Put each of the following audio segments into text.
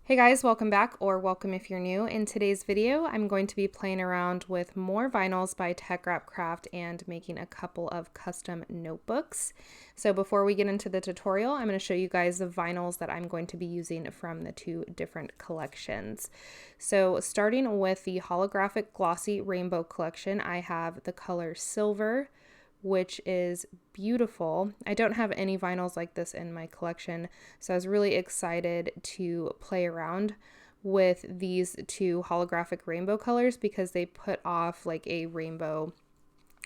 Hey guys, welcome back, or welcome if you're new. In today's video, I'm going to be playing around with more vinyls by Teckwrap and making a couple of custom notebooks. So before we get into the tutorial, I'm going to show you guys the vinyls that I'm going to be using from the two different collections. So starting with the Holographic Glossy Rainbow collection, I have the color Silver, which is beautiful. I don't have any vinyls like this in my collection, so I was really excited to play around with these two holographic rainbow colors because they put off like a rainbow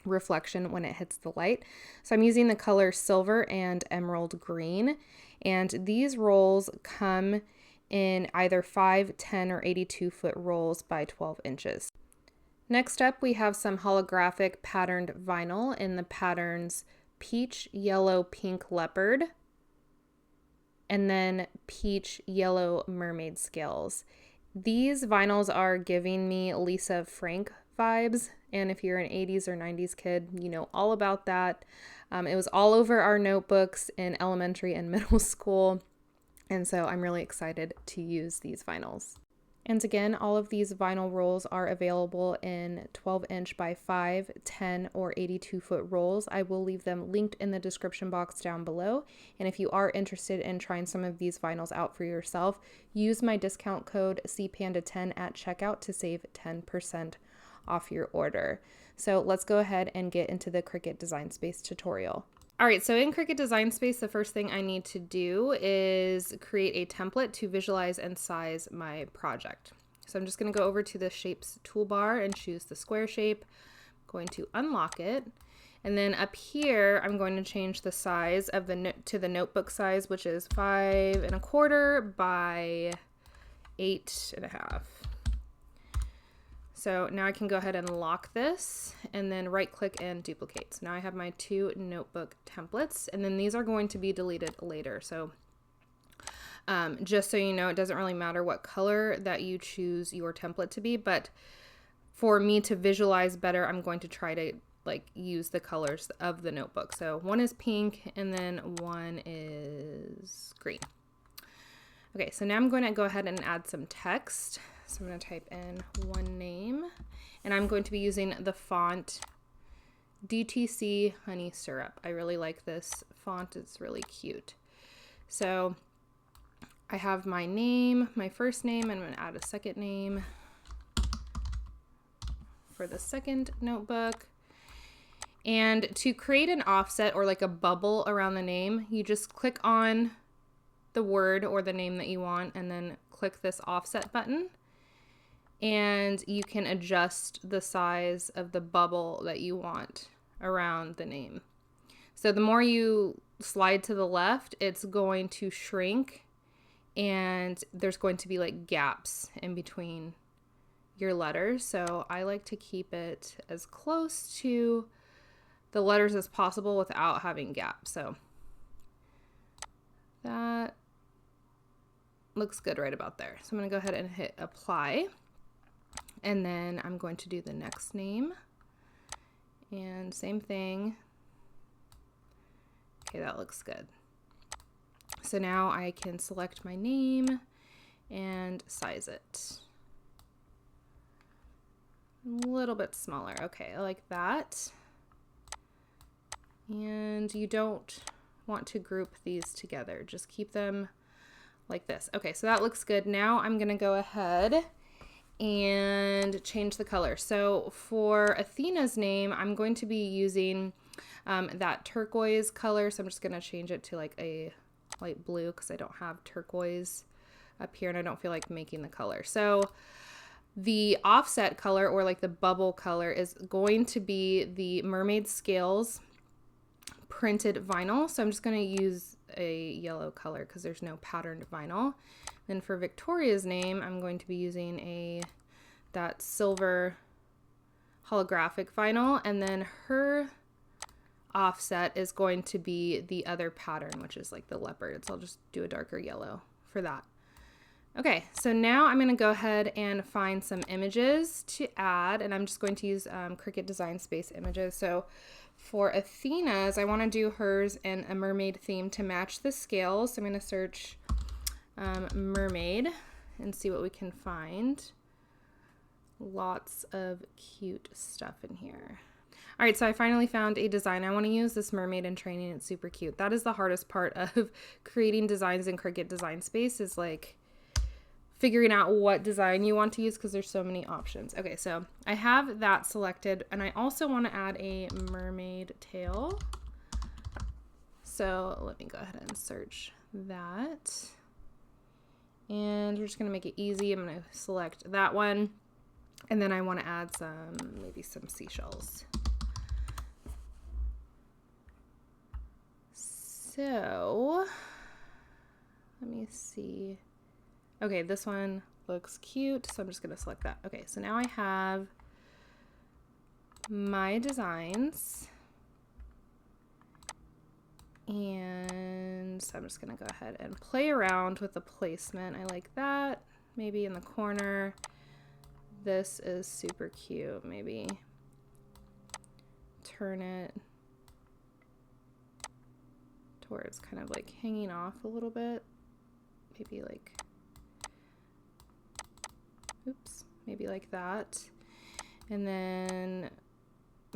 reflection when it hits the light. So I'm using the color Silver and Emerald Green, and these rolls come in either 5, 10, or 82-foot rolls by 12 inches. Next up, we have some holographic patterned vinyl in the patterns Peach, Yellow, Pink, Leopard, and then Peach, Yellow, Mermaid scales. These vinyls are giving me Lisa Frank vibes, and if you're an 80s or 90s kid, you know all about that. It was all over our notebooks in elementary and middle school, and so I'm really excited to use these vinyls. And again, all of these vinyl rolls are available in 12-inch by 5, 10, or 82-foot rolls. I will leave them linked in the description box down below. And if you are interested in trying some of these vinyls out for yourself, use my discount code seapanda10 at checkout to save 10% off your order. So let's go ahead and get into the Cricut Design Space tutorial. All right, so in Cricut Design Space, the first thing I need to do is create a template to visualize and size my project. So I'm just going to go over to the Shapes toolbar and choose the square shape. I'm going to unlock it. And then up here, I'm going to change the size of to the notebook size, which is 5 1/4 by 8 1/2. So now I can go ahead and lock this and then right click and duplicate. So now I have my two notebook templates, and then these are going to be deleted later. So just so you know, it doesn't really matter what color that you choose your template to be, but for me to visualize better, I'm going to try to use the colors of the notebook. So one is pink and then one is green. Okay, so now I'm going to go ahead and add some text. So I'm going to type in one name, and I'm going to be using the font DTC Honey Syrup. I really like this font. It's really cute. So I have my name, my first name, and I'm going to add a second name for the second notebook. And to create an offset or like a bubble around the name, you just click on the word or the name that you want and then click this offset button. And you can adjust the size of the bubble that you want around the name. So the more you slide to the left, it's going to shrink, and there's going to be like gaps in between your letters. So I like to keep it as close to the letters as possible without having gaps. So that looks good right about there. So I'm going to go ahead and hit apply. And then I'm going to do the next name, and same thing. Okay, that looks good. So now I can select my name and size it a little bit smaller. Okay, I like that. And you don't want to group these together. Just keep them like this. Okay, so that looks good. Now I'm going to go ahead and change the color. So for Athena's name, I'm going to be using that turquoise color. So I'm just going to change it to like a light blue because I don't have turquoise up here and I don't feel like making the color. So the offset color, or like the bubble color, is going to be the Mermaid Scales printed vinyl. So I'm just going to use a yellow color because there's no patterned vinyl. Then for Victoria's name, I'm going to be using that silver holographic vinyl, and then her offset is going to be the other pattern, which is like the leopard. So I'll just do a darker yellow for that. Okay, so now I'm going to go ahead and find some images to add, and I'm just going to use Cricut Design Space images. So for Athena's, I want to do hers in a mermaid theme to match the scales. So I'm going to search mermaid, and see what we can find. Lots of cute stuff in here. All right, so I finally found a design I want to use, this mermaid in training. It's super cute. That is the hardest part of creating designs in Cricut Design Space, is like figuring out what design you want to use because there's so many options. Okay, so I have that selected, and I also want to add a mermaid tail. So let me go ahead and search that. And we're just going to make it easy. I'm going to select that one. And then I want to add maybe some seashells. So let me see. Okay, this one looks cute, so I'm just going to select that. Okay, so now I have my designs. And so I'm just going to go ahead and play around with the placement. I like that. Maybe in the corner. This is super cute. Maybe turn it to where it's kind of like hanging off a little bit. Maybe like, oops, maybe like that. And then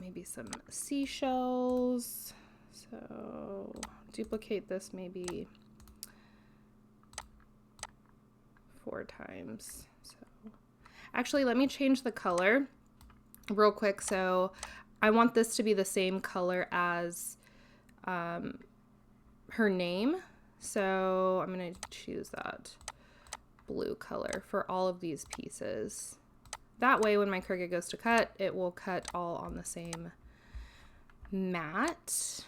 maybe some seashells. So duplicate this maybe 4 times. So actually, let me change the color real quick. So I want this to be the same color as her name. So I'm going to choose that blue color for all of these pieces. That way, when my Cricut goes to cut, it will cut all on the same mat.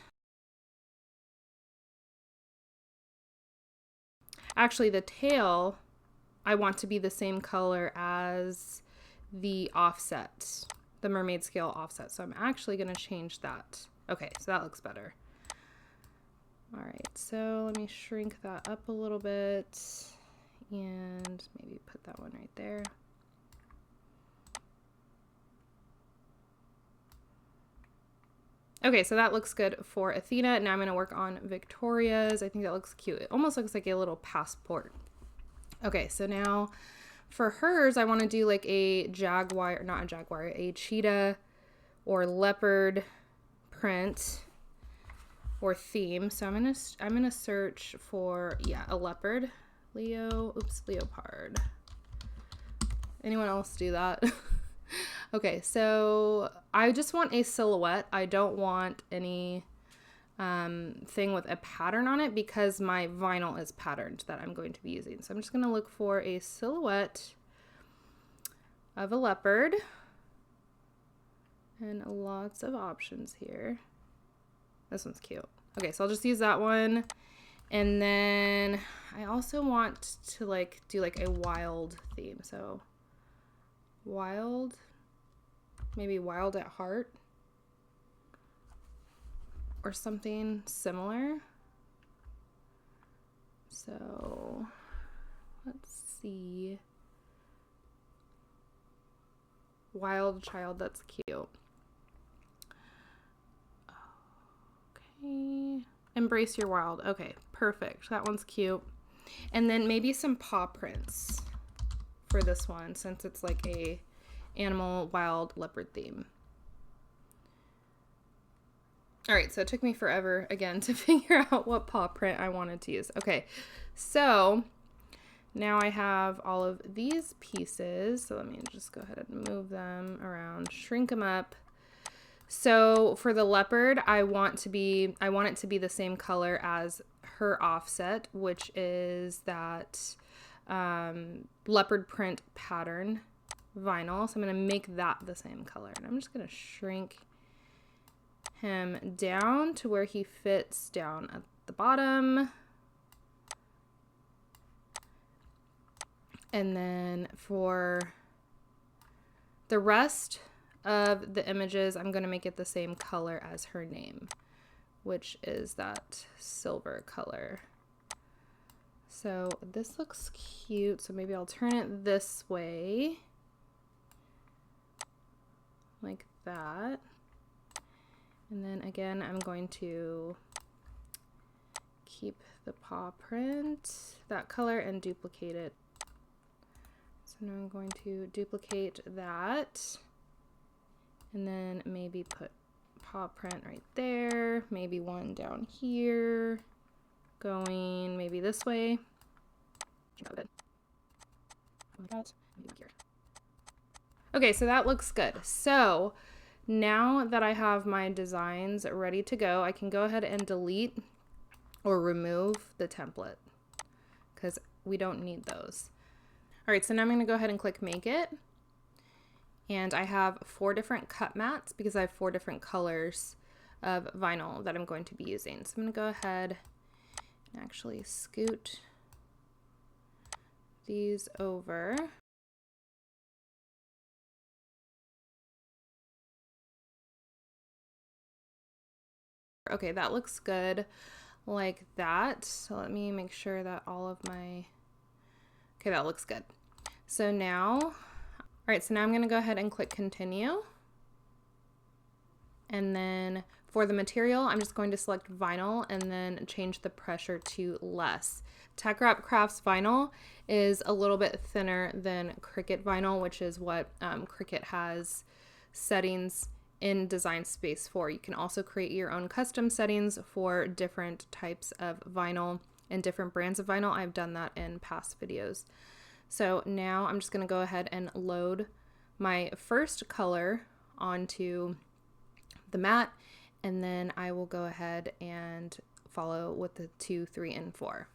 Actually, the tail, I want to be the same color as the offset, the mermaid scale offset. So I'm actually going to change that. Okay, so that looks better. All right, so let me shrink that up a little bit and maybe put that one right there. Okay, so that looks good for Athena. Now I'm going to work on Victoria's. I think that looks cute. It almost looks like a little passport. Okay, so now for hers, I want to do like a jaguar, not a jaguar, a cheetah or leopard print or theme. So I'm gonna search for, yeah, a leopard. Leopard. Anyone else do that? Okay, so I just want a silhouette. I don't want any thing with a pattern on it because my vinyl is patterned that I'm going to be using. So I'm just going to look for a silhouette of a leopard, and lots of options here. This one's cute. Okay, so I'll just use that one. And then I also want to like do like a wild theme. So wild, maybe wild at heart or something similar. So let's see. Wild child, that's cute. Okay. Embrace your wild. Okay, perfect. That one's cute. And then maybe some paw prints for this one, since it's like a animal wild leopard theme. All right, so it took me forever again to figure out what paw print I wanted to use. Okay, so now I have all of these pieces. So let me just go ahead and move them around, shrink them up. So for the leopard, I want it to be the same color as her offset, which is that leopard print pattern vinyl. So I'm going to make that the same color, and I'm just going to shrink him down to where he fits down at the bottom. And then for the rest of the images, I'm going to make it the same color as her name, which is that silver color. So this looks cute. So maybe I'll turn it this way, like that. And then again, I'm going to keep the paw print, that color, and duplicate it So now I'm going to duplicate that and then maybe put paw print right there, maybe one down here, going maybe this way. Good. Maybe here. Okay, so that looks good. So now that I have my designs ready to go, I can go ahead and delete or remove the template because we don't need those. All right, so now I'm going to go ahead and click Make It. And I have 4 different cut mats because I have 4 different colors of vinyl that I'm going to be using. So I'm going to go ahead and actually scoot these over. Okay, that looks good like that. So let me make sure that all of my, okay, that looks good. So now, all right, so now I'm gonna go ahead and click continue. And then for the material, I'm just going to select vinyl and then change the pressure to less. Teckwrap Crafts vinyl is a little bit thinner than Cricut vinyl, which is what Cricut has settings in Design Space for. You can also create your own custom settings for different types of vinyl and different brands of vinyl. I've done that in past videos. So now I'm just going to go ahead and load my first color onto the mat, and then I will go ahead and follow with the 2, 3, and 4.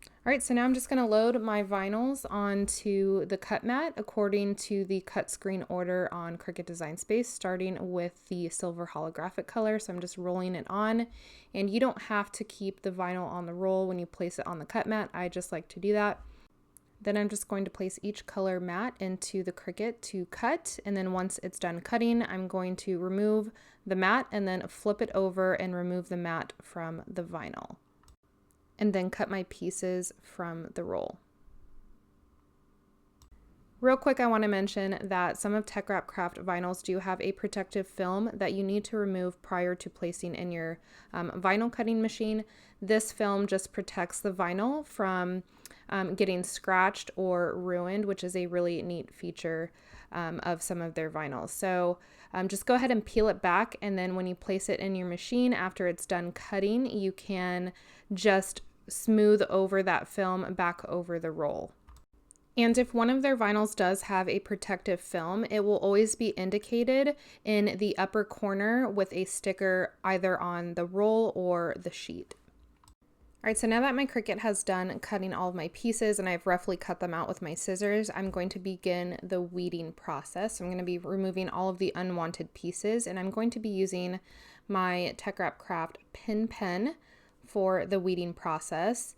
All right, so now I'm just going to load my vinyls onto the cut mat according to the cut screen order on Cricut Design Space, starting with the silver holographic color. So I'm just rolling it on, and you don't have to keep the vinyl on the roll when you place it on the cut mat. I just like to do that. Then I'm just going to place each color mat into the Cricut to cut, and then once it's done cutting, I'm going to remove the mat and then flip it over and remove the mat from the vinyl, and then cut my pieces from the roll. Real quick, I want to mention that some of Teckwrap Craft vinyls do have a protective film that you need to remove prior to placing in your vinyl cutting machine. This film just protects the vinyl from getting scratched or ruined, which is a really neat feature of some of their vinyls. So just go ahead and peel it back, and then when you place it in your machine after it's done cutting, you can just smooth over that film back over the roll. And if one of their vinyls does have a protective film, it will always be indicated in the upper corner with a sticker either on the roll or the sheet. All right, so now that my Cricut has done cutting all of my pieces and I've roughly cut them out with my scissors, I'm going to begin the weeding process. I'm going to be removing all of the unwanted pieces, and I'm going to be using my Teckwrap Craft pin pen for the weeding process.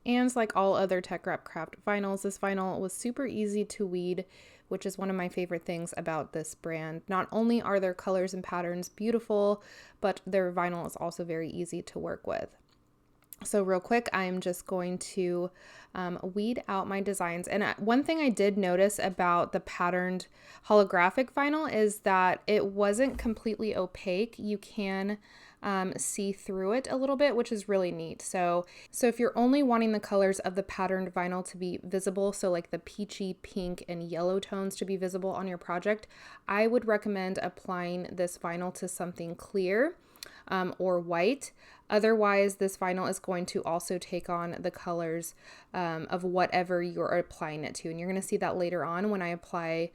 And like all other Teckwrap Craft vinyls, this vinyl was super easy to weed, which is one of my favorite things about this brand. Not only are their colors and patterns beautiful, but their vinyl is also very easy to work with. So real quick, I'm just going to weed out my designs. And one thing I did notice about the patterned holographic vinyl is that it wasn't completely opaque. You can see through it a little bit, which is really neat. So if you're only wanting the colors of the patterned vinyl to be visible, so like the peachy, pink, and yellow tones to be visible on your project, I would recommend applying this vinyl to something clear or white. Otherwise, this vinyl is going to also take on the colors of whatever you're applying it to. And you're going to see that later on when I apply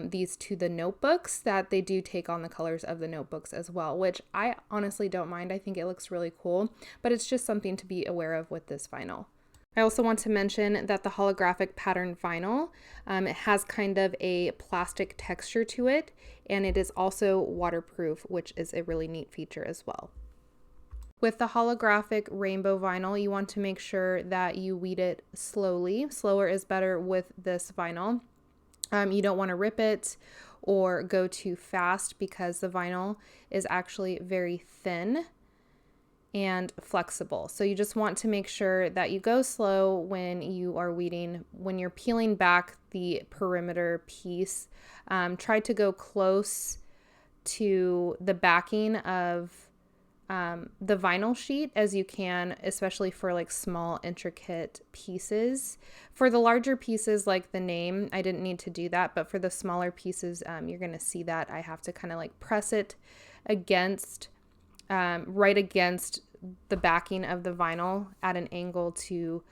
these to the notebooks, that they do take on the colors of the notebooks as well, which I honestly don't mind. I think it looks really cool, but it's just something to be aware of with this vinyl. I also want to mention that the holographic pattern vinyl, it has kind of a plastic texture to it, and it is also waterproof, which is a really neat feature as well. With the holographic rainbow vinyl, you want to make sure that you weed it slowly. Slower is better with this vinyl. You don't want to rip it or go too fast because the vinyl is actually very thin and flexible. So you just want to make sure that you go slow when you are weeding. When you're peeling back the perimeter piece, try to go close to the backing of the vinyl sheet as you can, especially for like small intricate pieces. For the larger pieces like the name, I didn't need to do that, but for the smaller pieces, you're going to see that I have to kind of like press it against, right against the backing of the vinyl at an angle to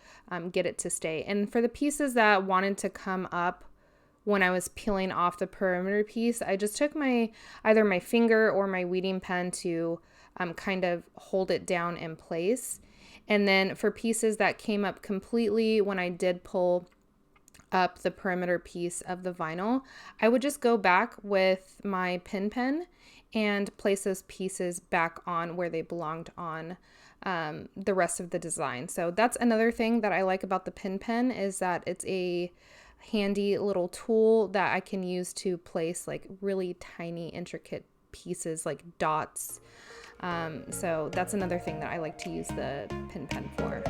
get it to stay. And for the pieces that wanted to come up when I was peeling off the perimeter piece, I just took either my finger or my weeding pen to kind of hold it down in place. And then for pieces that came up completely when I did pull up the perimeter piece of the vinyl, I would just go back with my pin pen and place those pieces back on where they belonged on the rest of the design. So that's another thing that I like about the pin pen, is that it's a handy little tool that I can use to place like really tiny intricate pieces like dots. So that's another thing that I like to use the pin pen for.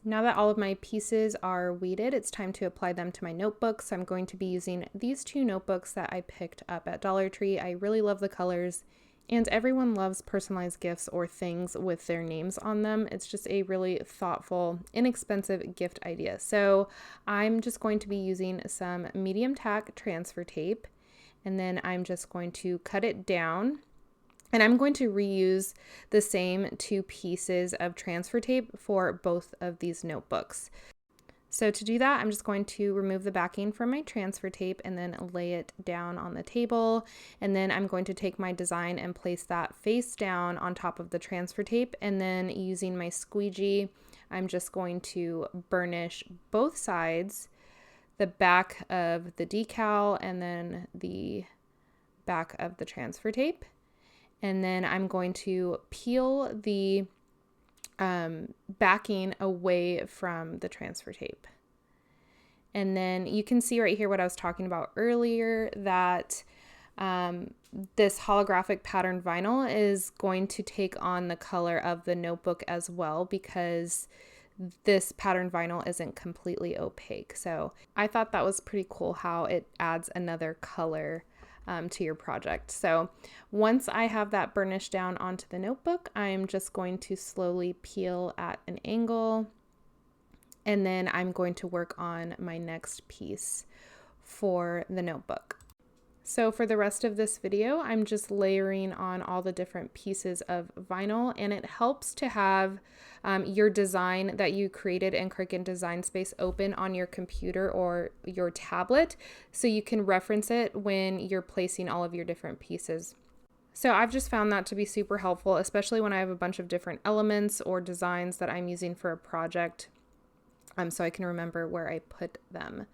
Now that all of my pieces are weeded, it's time to apply them to my notebooks. I'm going to be using these two notebooks that I picked up at Dollar Tree. I really love the colors, and everyone loves personalized gifts or things with their names on them. It's just a really thoughtful, inexpensive gift idea. So I'm just going to be using some medium tack transfer tape, and then I'm just going to cut it down. And I'm going to reuse the same two pieces of transfer tape for both of these notebooks. So to do that, I'm just going to remove the backing from my transfer tape and then lay it down on the table. And then I'm going to take my design and place that face down on top of the transfer tape. And then using my squeegee, I'm just going to burnish both sides, the back of the decal and then the back of the transfer tape. And then I'm going to peel the backing away from the transfer tape. And then you can see right here what I was talking about earlier, that this holographic pattern vinyl is going to take on the color of the notebook as well, because this pattern vinyl isn't completely opaque. So I thought that was pretty cool how it adds another color to your project. So once I have that burnished down onto the notebook, I'm just going to slowly peel at an angle, and then I'm going to work on my next piece for the notebook. So for the rest of this video, I'm just layering on all the different pieces of vinyl, and it helps to have your design that you created in Cricut Design Space open on your computer or your tablet so you can reference it when you're placing all of your different pieces. So I've just found that to be super helpful, especially when I have a bunch of different elements or designs that I'm using for a project, so I can remember where I put them.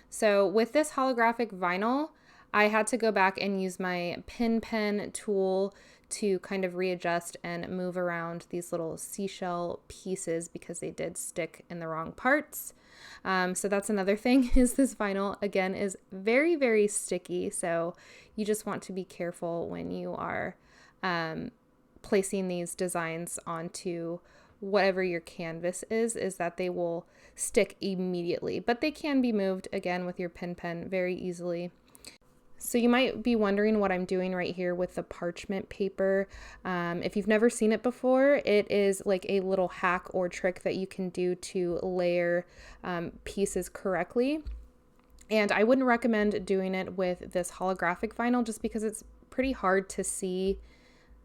So with this holographic vinyl, I had to go back and use my pin pen tool to kind of readjust and move around these little seashell pieces because they did stick in the wrong parts. So that's another thing, is this vinyl, again, is very, very sticky. So you just want to be careful when you are placing these designs onto whatever your canvas is that they will stick immediately. But they can be moved, again, with your pin pen very easily. So you might be wondering what I'm doing right here with the parchment paper. If you've never seen it before, it is like a little hack or trick that you can do to layer pieces correctly. And I wouldn't recommend doing it with this holographic vinyl just because it's pretty hard to see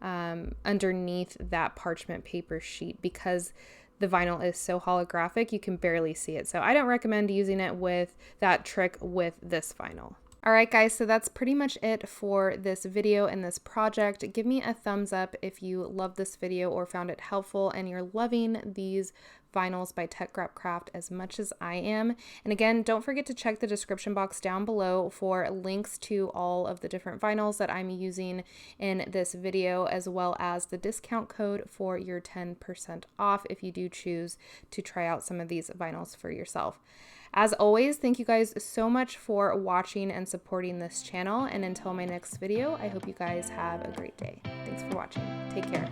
underneath that parchment paper sheet, because the vinyl is so holographic, you can barely see it. So I don't recommend using it with that trick with this vinyl. All right, guys, so that's pretty much it for this video and this project. Give me a thumbs up if you loved this video or found it helpful and you're loving these vinyls by Teckwrap as much as I am. And again, don't forget to check the description box down below for links to all of the different vinyls that I'm using in this video, as well as the discount code for your 10% off if you do choose to try out some of these vinyls for yourself. As always, thank you guys so much for watching and supporting this channel. And until my next video, I hope you guys have a great day. Thanks for watching. Take care.